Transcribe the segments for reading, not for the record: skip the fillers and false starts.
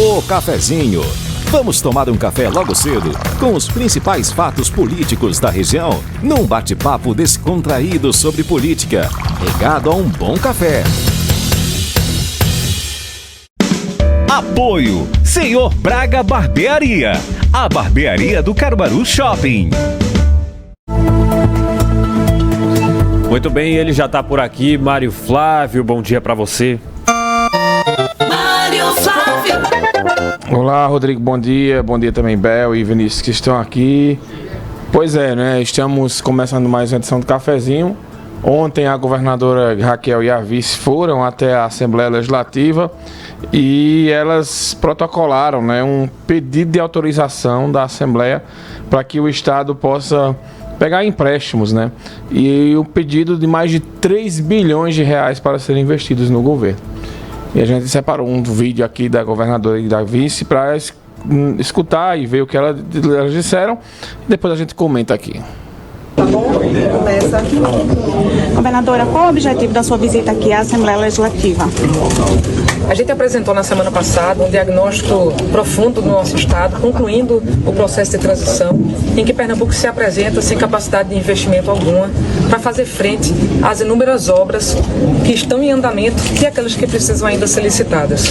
O Cafezinho. Vamos tomar um café logo cedo com os principais fatos políticos da região, num bate-papo descontraído sobre política, regado a um bom café. Apoio Senhor Braga Barbearia, a barbearia do Caruaru Shopping. Muito bem, ele já está por aqui, Mário Flávio, bom dia para você. Mário Flávio. Olá, Rodrigo, bom dia também, Bel e Vinícius que estão aqui. Pois é, né, estamos começando mais uma edição do Cafezinho. Ontem a governadora Raquel e a vice foram até a Assembleia Legislativa e elas protocolaram, né, um pedido de autorização da Assembleia para que o Estado possa pegar empréstimos, né, e um pedido de mais de 3 bilhões de reais para serem investidos no governo. E a gente separou um vídeo aqui da governadora e da vice para escutar e ver o que elas disseram. Depois a gente comenta aqui. Começa. Governadora, qual o objetivo da sua visita aqui à Assembleia Legislativa? A gente apresentou na semana passada um diagnóstico profundo do nosso Estado, concluindo o processo de transição, em que Pernambuco se apresenta sem capacidade de investimento alguma para fazer frente às inúmeras obras que estão em andamento e aquelas que precisam ainda ser licitadas.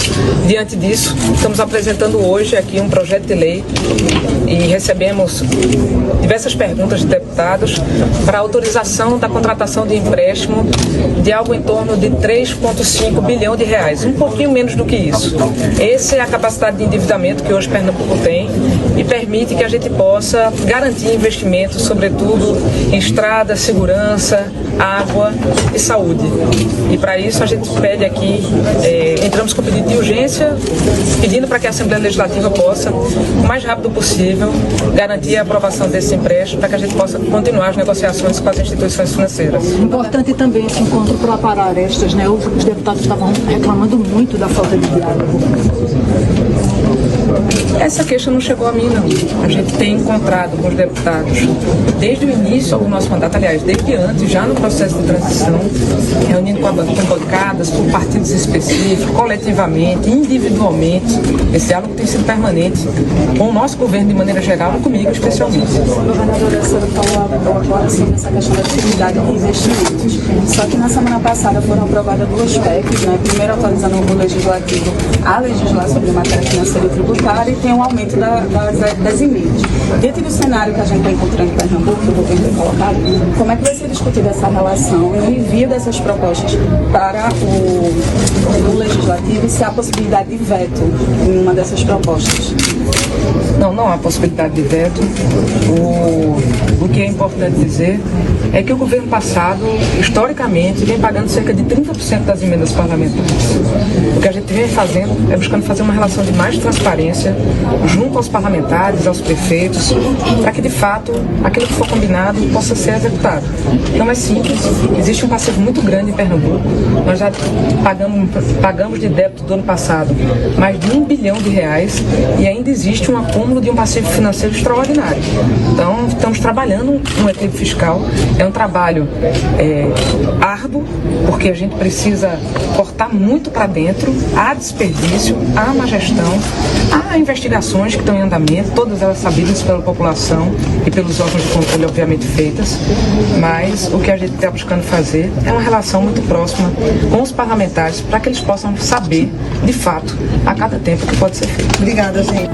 Diante disso, estamos apresentando hoje aqui um projeto de lei e recebemos diversas perguntas de deputados para autorização da contratação de empréstimo de algo em torno de 3,5 bilhão de reais, um pouquinho menos do que isso. Essa é a capacidade de endividamento que hoje Pernambuco tem e permite que a gente possa garantir investimentos, sobretudo em estrada, segurança, água e saúde. E para isso a gente pede aqui, entramos com pedido de urgência, pedindo para que a Assembleia Legislativa possa, o mais rápido possível, garantir a aprovação desse empréstimo para que a gente possa continuar as negociações com as instituições financeiras. Importante também esse encontro para aparar arestas, né? Os deputados estavam reclamando muito da falta de diálogo. Essa queixa não chegou a mim, não. A gente tem encontrado com os deputados desde o início do nosso mandato, aliás, desde antes, já no processo de transição, reunindo com bancadas, com partidos específicos, coletivamente, individualmente. Esse diálogo tem sido permanente com o nosso governo de maneira geral e comigo especialmente. Governadora, a senhora falou agora sobre essa questão da disponibilidade de investimentos. Só que na semana passada foram aprovadas duas PECs, né? Primeiro atualizando o Legislativo a legislar sobre matéria financeira e tributária e tem um aumento das emendas. Dentro do cenário que a gente está encontrando em Pernambuco, que o governo tem colocado, como é que vai ser discutida essa relação e o envio dessas propostas para o Legislativo e se há possibilidade de veto em uma dessas propostas? Não há possibilidade de veto. O que é importante dizer é que o governo passado, historicamente, vem pagando cerca de 30% das emendas parlamentares. O que a gente vem fazendo é buscando fazer uma relação de mais transparência junto aos parlamentares, aos prefeitos, para que, de fato, aquilo que for combinado possa ser executado. Não é simples, existe um passivo muito grande em Pernambuco. Nós já pagamos de débito do ano passado mais de 1 bilhão de reais e ainda existe um acúmulo de um passivo financeiro extraordinário. Então, estamos trabalhando um equilíbrio fiscal. É um trabalho árduo, porque a gente precisa cortar muito para dentro. Há desperdício, há má gestão, há investigações que estão em andamento, todas elas sabidas pela população e pelos órgãos de controle, obviamente, feitas. Mas o que a gente está buscando fazer é uma relação muito próxima com os parlamentares para que eles possam saber, de fato, a cada tempo que pode ser feito. Obrigada, gente.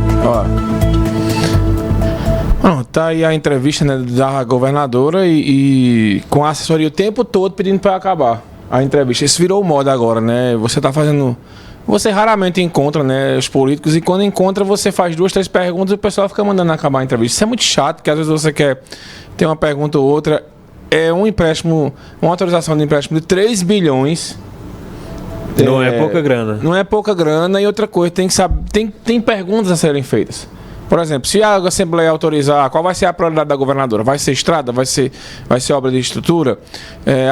Tá aí a entrevista, né, da governadora e com a assessoria o tempo todo pedindo para acabar a entrevista. Isso virou moda agora, né? Você raramente encontra, né, os políticos, e quando encontra você faz 2, 3 perguntas e o pessoal fica mandando acabar a entrevista. Isso é muito chato, porque às vezes você quer ter uma pergunta ou outra. É um empréstimo, uma autorização de empréstimo de 3 bilhões. Não é pouca grana. Não é pouca grana, e outra coisa, tem que saber, tem perguntas a serem feitas. Por exemplo, se a Assembleia autorizar, qual vai ser a prioridade da governadora? Vai ser estrada? Vai ser obra de estrutura?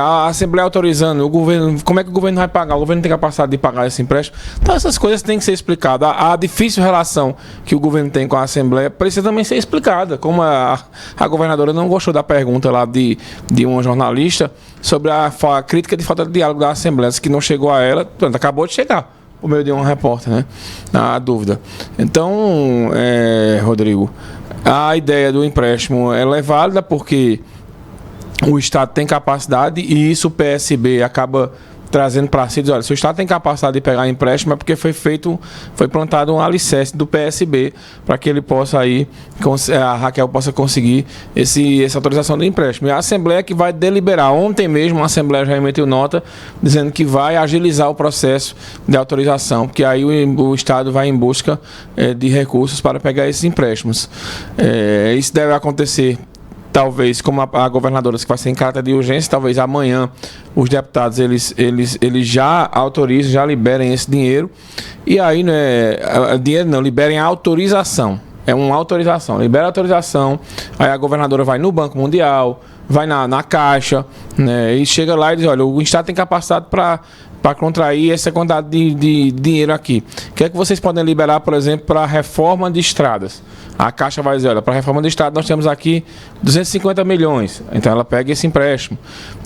A Assembleia autorizando, o governo, como é que o governo vai pagar? O governo tem capacidade de pagar esse empréstimo? Então essas coisas têm que ser explicadas. A difícil relação que o governo tem com a Assembleia precisa também ser explicada. Como a governadora não gostou da pergunta lá de uma jornalista sobre a crítica de falta de diálogo da Assembleia, que não chegou a ela, pronto, acabou de chegar. por meio de um repórter, né? A dúvida. Então, Rodrigo, a ideia do empréstimo ela é válida porque o Estado tem capacidade e isso o PSB acaba trazendo para si, diz, olha, se o Estado tem capacidade de pegar empréstimo é porque foi plantado um alicerce do PSB para que ele possa aí, a Raquel possa conseguir essa autorização do empréstimo. E a Assembleia que vai deliberar. Ontem mesmo a Assembleia já emitiu nota dizendo que vai agilizar o processo de autorização, porque aí o Estado vai em busca de recursos para pegar esses empréstimos. Isso deve acontecer talvez, como a governadora que vai ser em caráter de urgência, talvez amanhã os deputados eles já autorizem, já liberem esse dinheiro. E aí, dinheiro não, liberem a autorização. É uma autorização. Libera a autorização, aí a governadora vai no Banco Mundial, vai na Caixa, né, e chega lá e diz, olha, o Estado tem capacidade para contrair essa quantidade de dinheiro aqui. O que é que vocês podem liberar, por exemplo, para a reforma de estradas? A Caixa vai dizer, olha, para a reforma de estrada nós temos aqui 250 milhões. Então ela pega esse empréstimo.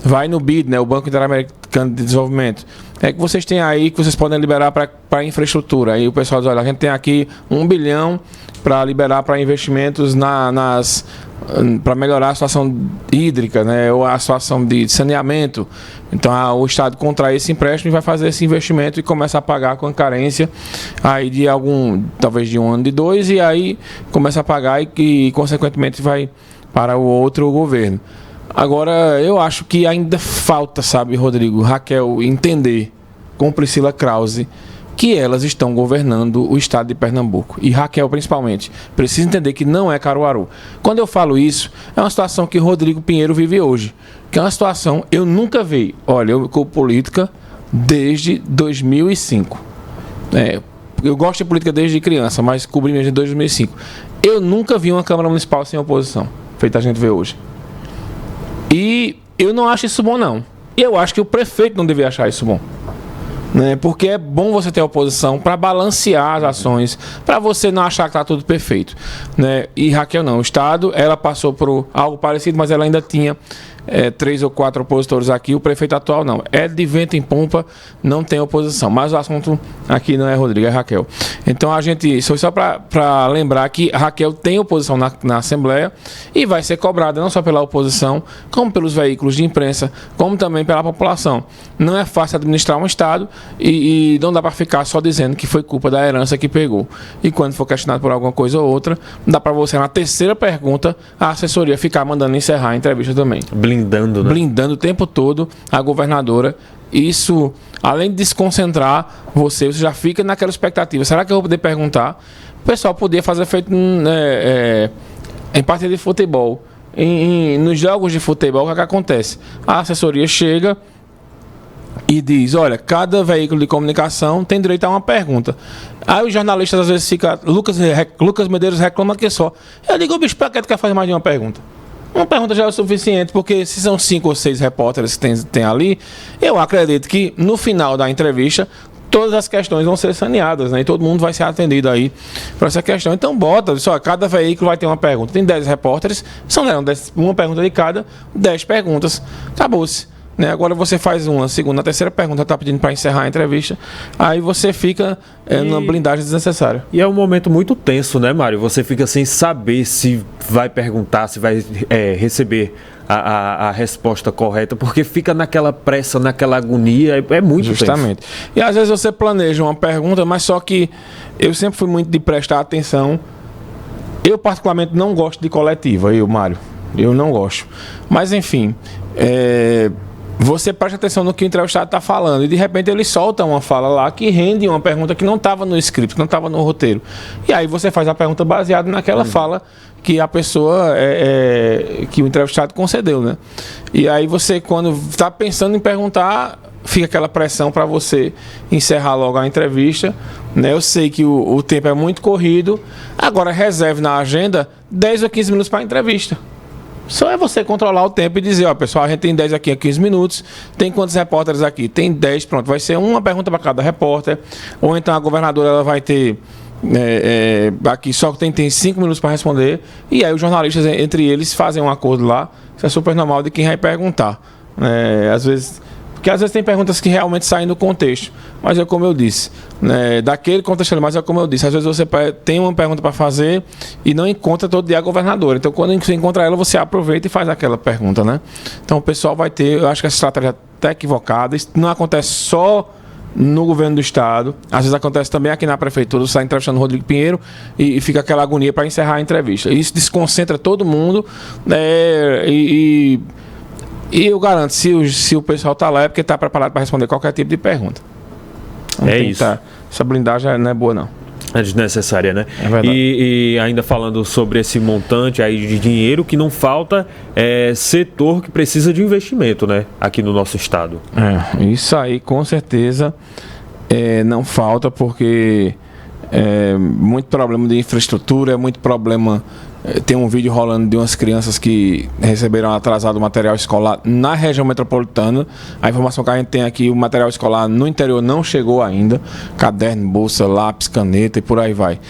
Vai no BID, né, o Banco Interamericano de Desenvolvimento. O que é que vocês têm aí que vocês podem liberar para infraestrutura? Aí o pessoal diz, olha, a gente tem aqui 1 bilhão para liberar para investimentos para melhorar a situação hídrica, né, ou a situação de saneamento. Então o Estado contrai esse empréstimo e vai fazer esse investimento e começa a pagar com a carência aí de talvez de 1 ano, de 2, e aí começa a pagar e consequentemente vai para o outro governo. Agora, eu acho que ainda falta, sabe, Rodrigo, Raquel, entender com Priscila Krause que elas estão governando o estado de Pernambuco. E Raquel, principalmente, precisa entender que não é Caruaru. Quando eu falo isso, é uma situação que Rodrigo Pinheiro vive hoje. Que é uma situação eu nunca vi. Olha, eu cubro política desde 2005. Eu gosto de política desde criança, mas cobri desde 2005. Eu nunca vi uma Câmara Municipal sem oposição, feita a gente vê hoje. E eu não acho isso bom, não. E eu acho que o prefeito não deveria achar isso bom. Porque é bom você ter oposição para balancear as ações, para você não achar que está tudo perfeito, né? E Raquel não, o Estado, ela passou por algo parecido, mas ela ainda tinha 3 ou 4 opositores aqui. O prefeito atual não, é de vento em pompa, não tem oposição, mas o assunto aqui não é Rodrigo, é Raquel. Então a gente, só para lembrar que a Raquel tem oposição na Assembleia e vai ser cobrada não só pela oposição, como pelos veículos de imprensa, como também pela população. Não é fácil administrar um Estado e não dá para ficar só dizendo que foi culpa da herança que pegou. E quando for questionado por alguma coisa ou outra, dá para você, na terceira pergunta, a assessoria ficar mandando encerrar a entrevista também. Blindando, né? Blindando o tempo todo a governadora. Isso, além de desconcentrar você já fica naquela expectativa. Será que eu vou poder perguntar? O pessoal podia fazer feito em partida de futebol. Nos jogos de futebol, o que acontece? A assessoria chega e diz, olha, cada veículo de comunicação tem direito a uma pergunta. Aí os jornalistas às vezes ficam, Lucas Medeiros reclama que só. Eu digo, bicho, para que tu quer fazer mais de uma pergunta? Uma pergunta já é o suficiente, porque se são 5 ou 6 repórteres que tem ali, eu acredito que no final da entrevista todas as questões vão ser saneadas, né? E todo mundo vai ser atendido aí para essa questão. Então bota, só cada veículo vai ter uma pergunta. Tem 10 repórteres, são uma pergunta de cada, 10 perguntas. Acabou-se. Né? Agora você faz uma segunda, a terceira pergunta, está pedindo para encerrar a entrevista, aí você fica numa blindagem desnecessária. E é um momento muito tenso, né, Mário? Você fica sem saber se vai perguntar, se vai receber a resposta correta, porque fica naquela pressa, naquela agonia, é muito justamente tenso. E às vezes você planeja uma pergunta, mas só que eu sempre fui muito de prestar atenção. Eu particularmente não gosto de coletiva, Mário, eu não gosto. Mas enfim, você presta atenção no que o entrevistado está falando e de repente ele solta uma fala lá que rende uma pergunta que não estava no script, não estava no roteiro. E aí você faz a pergunta baseada naquela fala que a pessoa, que o entrevistado concedeu, né? E aí você, quando está pensando em perguntar, fica aquela pressão para você encerrar logo a entrevista, né? Eu sei que o tempo é muito corrido, agora reserve na agenda 10 ou 15 minutos para a entrevista. Só é você controlar o tempo e dizer, ó, pessoal, a gente tem 10 aqui a 15 minutos, tem quantos repórteres aqui? Tem 10, pronto, vai ser uma pergunta para cada repórter, ou então a governadora ela vai ter aqui só tem 5 minutos para responder, e aí os jornalistas, entre eles, fazem um acordo lá, isso é super normal de quem vai perguntar. Às vezes Porque às vezes tem perguntas que realmente saem do contexto. Mas é como eu disse, né, daquele contexto ali, mas é como eu disse, às vezes você tem uma pergunta para fazer e não encontra todo dia a governadora. Então quando você encontra ela, você aproveita e faz aquela pergunta, né? Então o pessoal vai ter, eu acho que essa estratégia está equivocada. Isso não acontece só no governo do estado, às vezes acontece também aqui na prefeitura. Você está entrevistando o Rodrigo Pinheiro e fica aquela agonia para encerrar a entrevista. Isso desconcentra todo mundo, e eu garanto, se o pessoal está lá é porque está preparado para responder qualquer tipo de pergunta. Não é isso. Essa blindagem não é boa, não. É desnecessária, né? É verdade. E ainda falando sobre esse montante aí de dinheiro, que não falta setor que precisa de investimento, né? Aqui no nosso estado. Isso aí com certeza não falta, porque muito problema de infraestrutura, muito problema. Tem um vídeo rolando de umas crianças que receberam atrasado material escolar na região metropolitana. A informação que a gente tem aqui, o material escolar no interior não chegou ainda. Caderno, bolsa, lápis, caneta e por aí vai.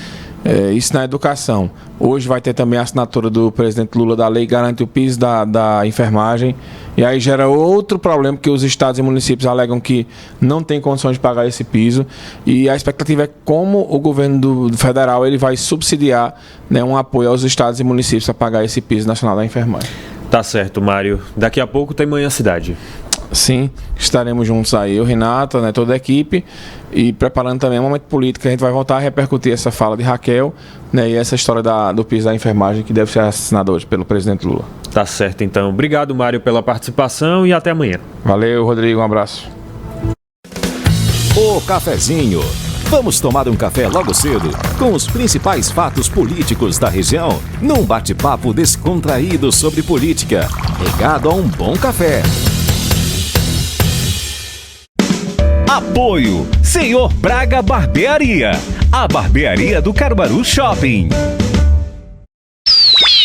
Isso na educação. Hoje vai ter também a assinatura do presidente Lula da lei que garante o piso da enfermagem. E aí gera outro problema, que os estados e municípios alegam que não tem condições de pagar esse piso. E a expectativa é como o governo federal ele vai subsidiar, né, um apoio aos estados e municípios para pagar esse piso nacional da enfermagem. Tá certo, Mário. Daqui a pouco tem Manhã Cidade. Sim, estaremos juntos aí, eu, Renata, né, toda a equipe, e preparando também um momento político. A gente vai voltar a repercutir essa fala de Raquel, né, e essa história do piso da enfermagem que deve ser assinada hoje pelo presidente Lula. Tá certo, então. Obrigado, Mário, pela participação e até amanhã. Valeu, Rodrigo, um abraço. O Cafezinho. Vamos tomar um café logo cedo com os principais fatos políticos da região, num bate-papo descontraído sobre política, regado a um bom café. Apoio Senhor Braga Barbearia, a barbearia do Caruaru Shopping.